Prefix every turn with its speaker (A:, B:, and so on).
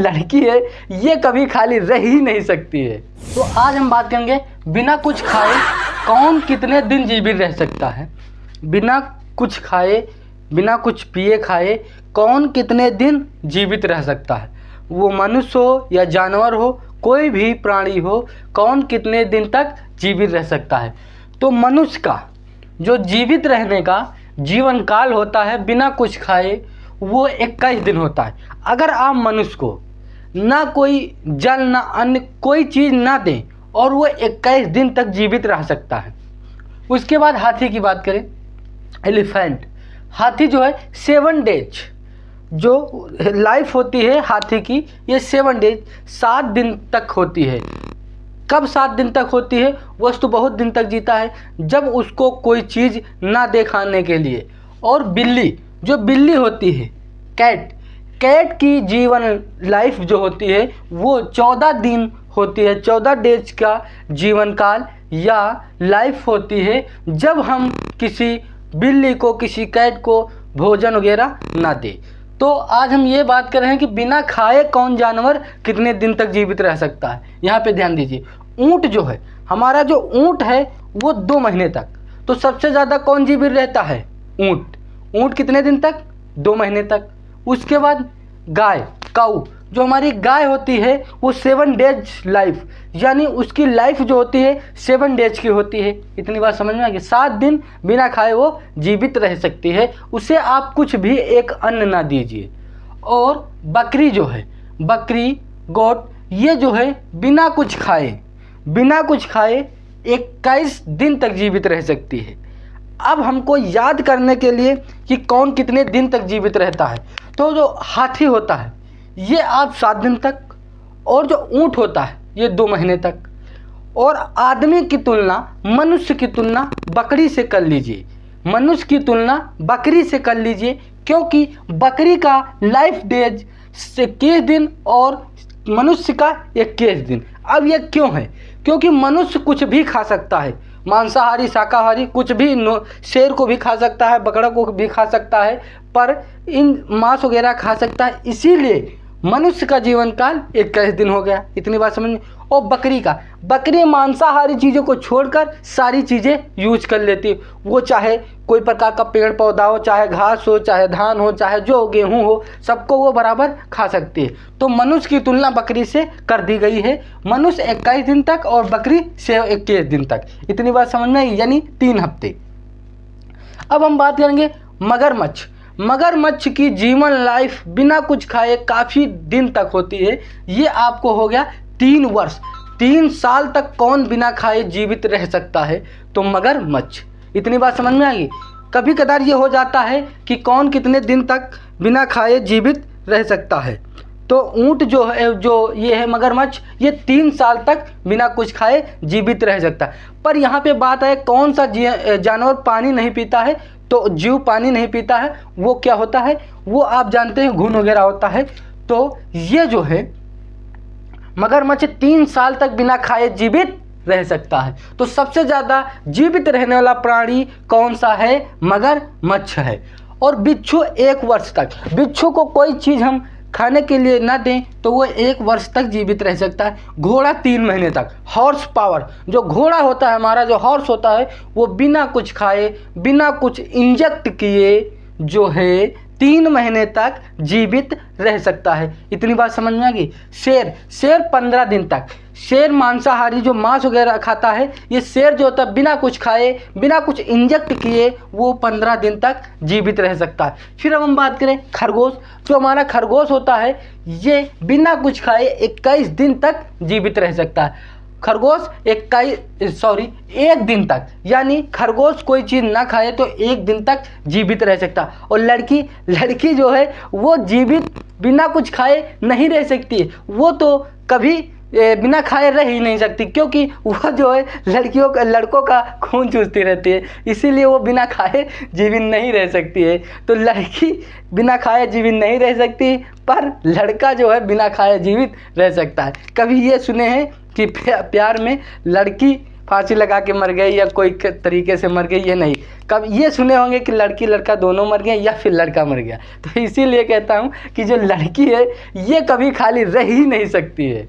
A: लड़की है ये कभी खाली रह ही नहीं सकती है। तो आज हम बात करेंगे बिना कुछ खाए कौन कितने दिन जीवित रह सकता है। बिना कुछ खाए बिना कुछ पिए खाए कौन कितने दिन जीवित रह सकता है। वो मनुष्य हो या जानवर हो, कोई भी प्राणी हो, कौन कितने दिन तक जीवित रह सकता है। तो मनुष्य का जो जीवित रहने का जीवन काल होता है बिना कुछ खाए वो 21 दिन होता है। अगर आप मनुष्य को ना कोई जल ना अन्य कोई चीज़ ना दें और वो 21 दिन तक जीवित रह सकता है। उसके बाद हाथी की बात करें, एलिफेंट, हाथी जो है 7 डेज जो लाइफ होती है हाथी की, ये 7 डेज 7 दिन तक होती है। कब 7 दिन तक होती है? वस्तु बहुत दिन तक जीता है जब उसको कोई चीज़ ना दे खाने के लिए। और बिल्ली, जो बिल्ली होती है कैट, कैट की जीवन लाइफ जो होती है वो 14 दिन होती है। 14 डेज का जीवन काल या लाइफ होती है जब हम किसी बिल्ली को, किसी कैट को भोजन वगैरह ना दे। तो आज हम ये बात कर रहे हैं कि बिना खाए कौन जानवर कितने दिन तक जीवित रह सकता है। यहाँ पे ध्यान दीजिए, ऊँट जो है, हमारा जो ऊँट है वो 2 महीने तक। तो सबसे ज़्यादा कौन जीवित रहता है? ऊँट। ऊँट कितने दिन तक? 2 महीने तक। उसके बाद गाय, काऊ, जो हमारी गाय होती है वो 7 डेज लाइफ, यानी उसकी लाइफ जो होती है 7 डेज की होती है। इतनी बात समझ में आ गई। 7 दिन बिना खाए वो जीवित रह सकती है, उसे आप कुछ भी एक अन्न ना दीजिए। और बकरी जो है, बकरी, गोट, ये जो है बिना कुछ खाए 21 दिन तक जीवित रह सकती है। अब हमको याद करने के लिए कि कौन कितने दिन तक जीवित रहता है, तो जो हाथी होता है ये आप 7 दिन तक, और जो ऊँट होता है ये 2 महीने तक। और आदमी की तुलना, मनुष्य की तुलना बकरी से कर लीजिए, मनुष्य की तुलना बकरी से कर लीजिए, क्योंकि बकरी का लाइफ डेज 21 दिन और मनुष्य का 21 दिन। अब ये क्यों है? क्योंकि मनुष्य कुछ भी खा सकता है, मांसाहारी शाकाहारी कुछ भी, शेर को भी खा सकता है, बकरा को भी खा सकता है, पर इन मांस वगैरह खा सकता है। इसीलिए मनुष्य का जीवन काल 21 दिन हो गया। इतनी बात समझ में। और बकरी का, बकरी मांसाहारी चीज़ों को छोड़कर सारी चीज़ें यूज कर लेती है। वो चाहे कोई प्रकार का पेड़ पौधा हो, चाहे घास हो, चाहे धान हो, चाहे जो गेहूं हो, सबको वो बराबर खा सकती है। तो मनुष्य की तुलना बकरी से कर दी गई है। मनुष्य 21 दिन तक और बकरी से 21 दिन तक। इतनी बात समझ में आई, यानी 3 हफ्ते। अब हम बात करेंगे मगरमच्छ। मगरमच्छ की जीवन लाइफ बिना कुछ खाए काफ़ी दिन तक होती है। ये आपको हो गया 3 वर्ष। 3 साल तक कौन बिना खाए जीवित रह सकता है? तो मगरमच्छ। इतनी बात समझ में आएगी। कभी कदार ये हो जाता है कि कौन कितने दिन तक बिना खाए जीवित रह सकता है। तो ऊँट जो है, जो ये है मगरमच्छ, ये 3 साल तक बिना कुछ खाए जीवित रह सकता है। पर यहाँ पे बात है कौन सा जानवर पानी नहीं पीता है? तो जीव पानी नहीं पीता है, वो क्या होता है? वो आप जानते हैं घुन वगैरह होता है। तो ये जो है मगरमच्छ 3 साल तक बिना खाए जीवित रह सकता है। तो सबसे ज़्यादा जीवित रहने वाला प्राणी कौन सा है? मगरमच्छ है। और बिच्छू 1 वर्ष तक, बिच्छू को कोई चीज़ हम खाने के लिए ना दें तो वो 1 वर्ष तक जीवित रह सकता है। घोड़ा 3 महीने तक। हॉर्स पावर, जो घोड़ा होता है हमारा, जो हॉर्स होता है, वो बिना कुछ खाए, बिना कुछ इंजेक्ट किए जो है 3 महीने तक जीवित रह सकता है। इतनी बात समझ में आ गई। शेर 15 दिन तक। शेर मांसाहारी, जो मांस वगैरह खाता है, ये शेर जो होता है बिना कुछ खाए, बिना कुछ इंजेक्ट किए वो 15 दिन तक जीवित रह सकता है। फिर अब हम बात करें खरगोश। जो हमारा खरगोश होता है ये बिना कुछ खाए 21 दिन तक जीवित रह सकता है। खरगोश 1 दिन तक, यानी खरगोश कोई चीज़ ना खाए तो 1 दिन तक जीवित रह सकता। और लड़की जो है वो जीवित बिना कुछ खाए नहीं रह सकती है। वो तो कभी बिना खाए रह ही नहीं सकती, क्योंकि वो जो है लड़कों का खून चूसती रहती है, इसीलिए वो बिना खाए जीवित नहीं रह सकती है। तो लड़की बिना खाए जीवित नहीं रह सकती, पर लड़का जो है बिना खाए जीवित रह सकता है। कभी ये सुने हैं कि प्यार में लड़की
B: फांसी लगा के मर गए या कोई तरीके से मर गए, ये नहीं। कब ये सुने होंगे कि लड़की लड़का दोनों मर गए या फिर लड़का मर गया। तो इसीलिए कहता हूँ कि जो लड़की है ये कभी खाली रह ही नहीं सकती है।